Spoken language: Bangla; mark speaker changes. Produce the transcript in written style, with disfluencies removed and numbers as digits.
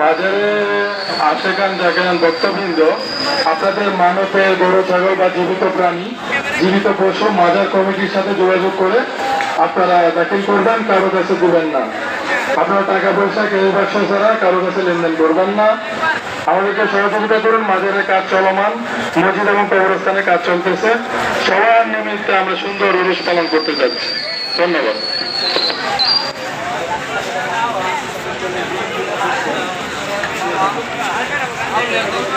Speaker 1: বাজারে আশেখান জাকেরান ভক্তবৃন্দ, আপনাদের মানবে গরু ছাগল বা জীবিত প্রাণী জীবিত পশু মাজার কমিটির সাথে যোগাযোগ করে আপনারা দাখিল করবেন, কারো কাছে দেবেন না। আপনারা টাকা পয়সা কেউ ব্যবসা ছাড়া কারো কাছে লেনদেন করবেন না। আমাদেরকে সহযোগিতা করুন, মাজারের কাজ চলমান, মসজিদ এবং কবরস্থানে কাজ চলতেছে। সবার নিমিত্তে আমরা সুন্দর উরুস পালন করতে যাচ্ছি। ধন্যবাদ।